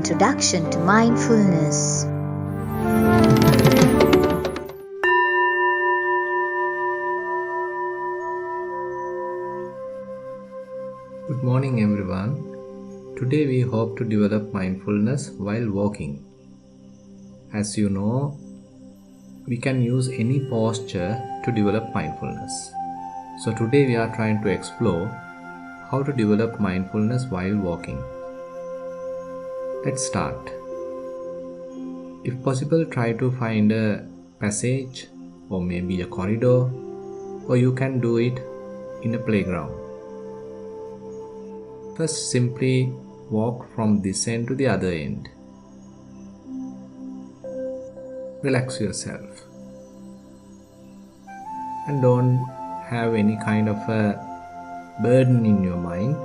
Introduction to Mindfulness. Good morning everyone. Today we hope to develop mindfulness while walking. As you know, we can use any posture to develop mindfulness. So today we are trying to explore how to develop mindfulness while walking. Let's start. If possible, try to find a passage or maybe a corridor, or you can do it in a playground. First, simply walk from this end to the other end. Relax yourself and don't have any kind of a burden in your mind.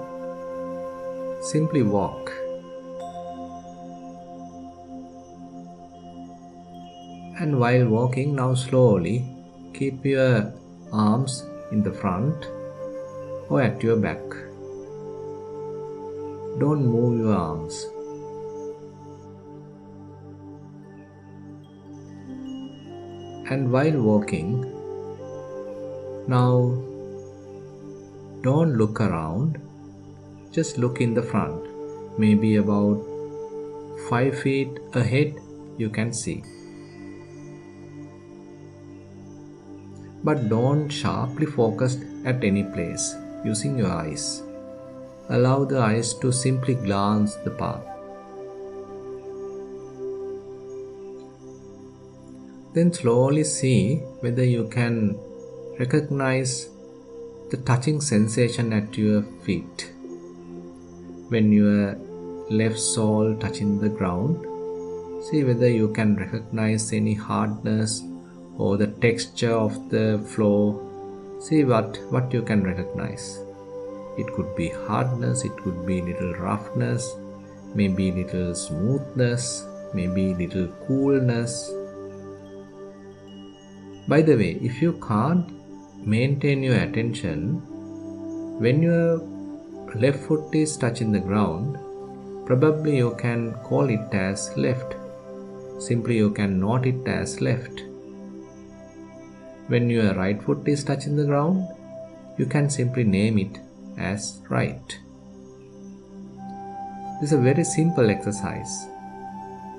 Simply walk. And while walking, now slowly keep your arms in the front or at your back. Don't move your arms. And while walking, now don't look around, just look in the front. Maybe about 5 feet ahead you can see. But don't sharply focus at any place using your eyes. Allow the eyes to simply glance the path. Then slowly see whether you can recognize the touching sensation at your feet. When your left sole touching the ground, see whether you can recognize any hardness or the texture of the floor. See what you can recognize. It could be hardness, it could be little roughness, maybe little smoothness, maybe little coolness. By the way, if you can't maintain your attention, when your left foot is touching the ground, probably you can call it as left. Simply you can note it as left. When your right foot is touching the ground, you can simply name it as right. This is a very simple exercise.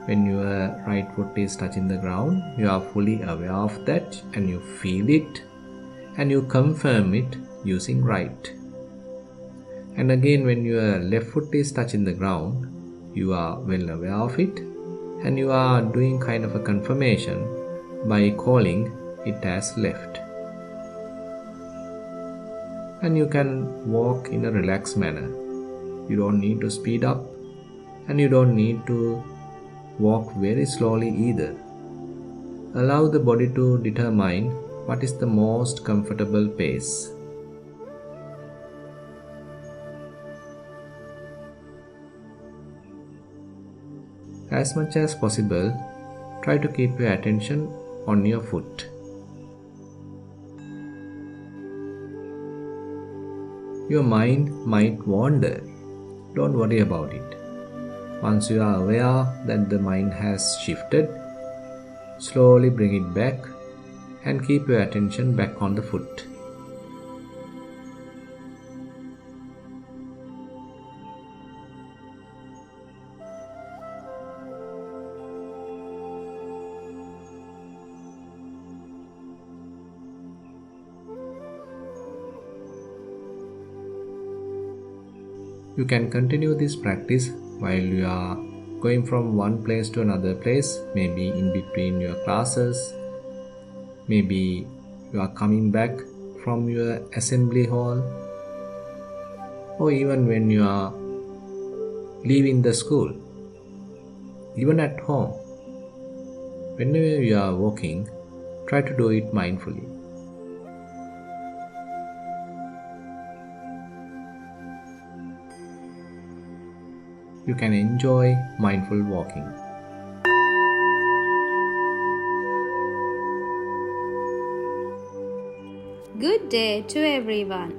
When your right foot is touching the ground, you are fully aware of that and you feel it and you confirm it using right. And again, when your left foot is touching the ground, you are well aware of it and you are doing kind of a confirmation by calling it as left. And you can walk in a relaxed manner. You don't need to speed up and you don't need to walk very slowly either. Allow the body to determine what is the most comfortable pace. As much as possible, try to keep your attention on your foot. Your mind might wander. Don't worry about it. Once you are aware that the mind has shifted, slowly bring it back and keep your attention back on the foot. You can continue this practice while you are going from one place to another place, maybe in between your classes, maybe you are coming back from your assembly hall, or even when you are leaving the school, even at home. Whenever you are walking, try to do it mindfully. You can enjoy mindful walking. Good day to everyone.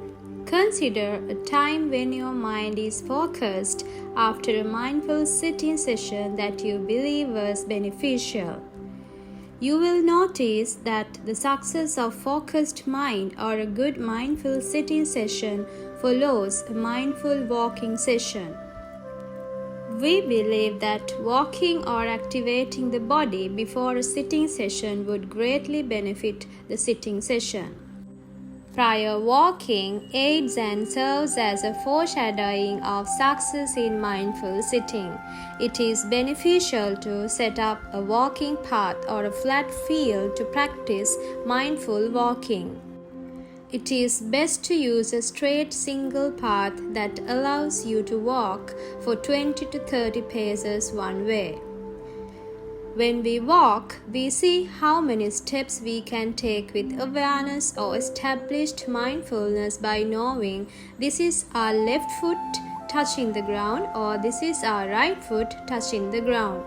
Consider a time when your mind is focused after a mindful sitting session that you believe was beneficial. You will notice that the success of focused mind or a good mindful sitting session follows a mindful walking session. We believe that walking or activating the body before a sitting session would greatly benefit the sitting session. Prior walking aids and serves as a foreshadowing of success in mindful sitting. It is beneficial to set up a walking path or a flat field to practice mindful walking. It is best to use a straight single path that allows you to walk for 20 to 30 paces one way. When we walk, we see how many steps we can take with awareness or established mindfulness by knowing this is our left foot touching the ground or this is our right foot touching the ground.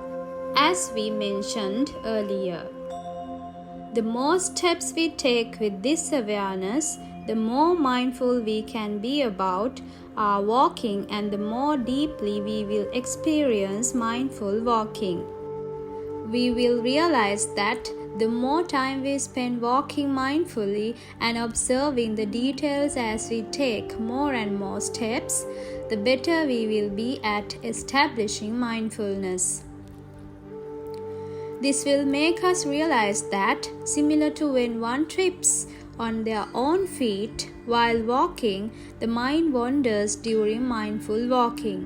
As we mentioned earlier, the more steps we take with this awareness, the more mindful we can be about our walking and the more deeply we will experience mindful walking. We will realize that the more time we spend walking mindfully and observing the details as we take more and more steps, the better we will be at establishing mindfulness. This will make us realize that, similar to when one trips on their own feet while walking, the mind wanders during mindful walking,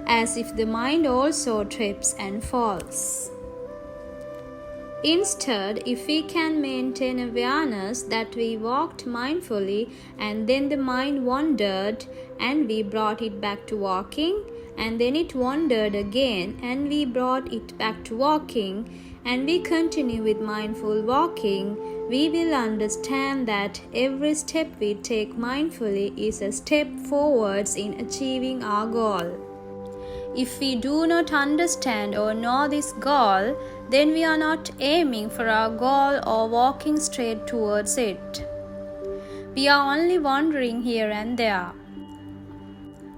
as if the mind also trips and falls. Instead, if we can maintain awareness that we walked mindfully and then the mind wandered and we brought it back to walking, and then it wandered again and we brought it back to walking, and we continue with mindful walking, we will understand that every step we take mindfully is a step forwards in achieving our goal. If we do not understand or know this goal, then we are not aiming for our goal or walking straight towards it. We are only wandering here and there.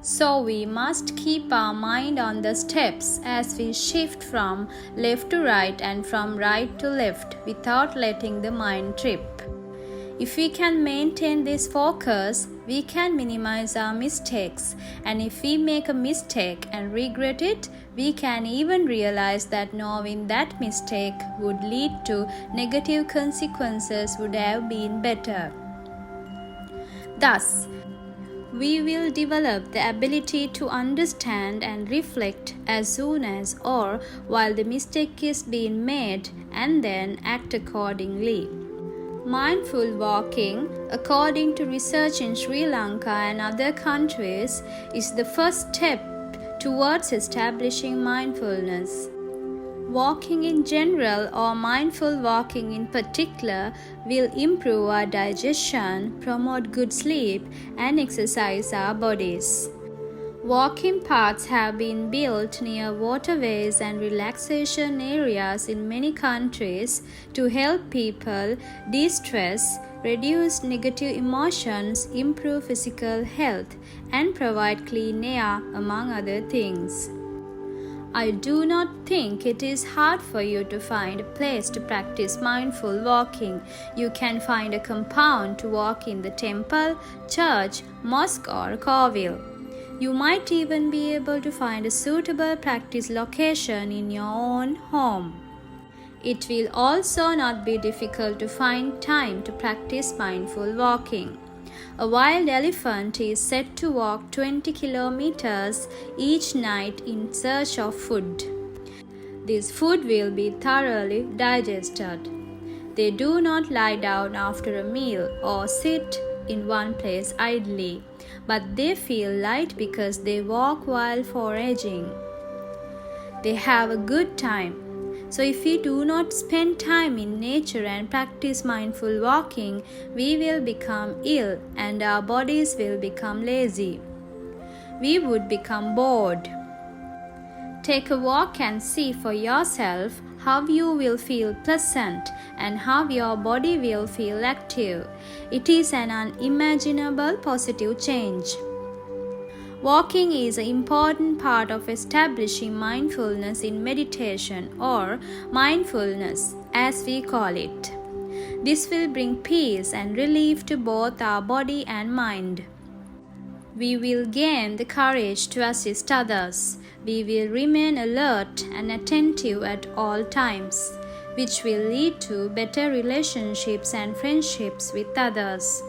So we must keep our mind on the steps as we shift from left to right and from right to left without letting the mind trip. If we can maintain this focus, we can minimize our mistakes, and if we make a mistake and regret it, we can even realize that knowing that mistake would lead to negative consequences would have been better. Thus, we will develop the ability to understand and reflect as soon as or while the mistake is being made and then act accordingly. Mindful walking, according to research in Sri Lanka and other countries, is the first step towards establishing mindfulness. Walking in general or mindful walking in particular will improve our digestion, promote good sleep, and exercise our bodies. Walking paths have been built near waterways and relaxation areas in many countries to help people de-stress, reduce negative emotions, improve physical health, and provide clean air, among other things. I do not think it is hard for you to find a place to practice mindful walking. You can find a compound to walk in the temple, church, mosque, or kovil. You might even be able to find a suitable practice location in your own home. It will also not be difficult to find time to practice mindful walking. A wild elephant is said to walk 20 kilometers each night in search of food. This food will be thoroughly digested. They do not lie down after a meal or sit in one place idly, but they feel light because they walk while foraging. They have a good time. So if we do not spend time in nature and practice mindful walking, we will become ill and our bodies will become lazy. We would become bored. Take a walk and see for yourself how you will feel pleasant and how your body will feel active. It is an unimaginable positive change. Walking is an important part of establishing mindfulness in meditation, or mindfulness as we call it. This will bring peace and relief to both our body and mind. We will gain the courage to assist others. We will remain alert and attentive at all times, which will lead to better relationships and friendships with others.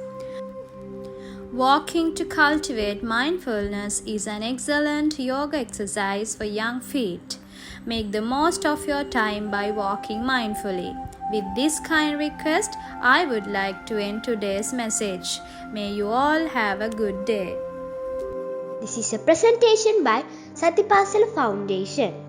Walking to cultivate mindfulness is an excellent yoga exercise for young feet. Make the most of your time by walking mindfully. With this kind request, I would like to end today's message. May you all have a good day. This is a presentation by SatiPasala Foundation.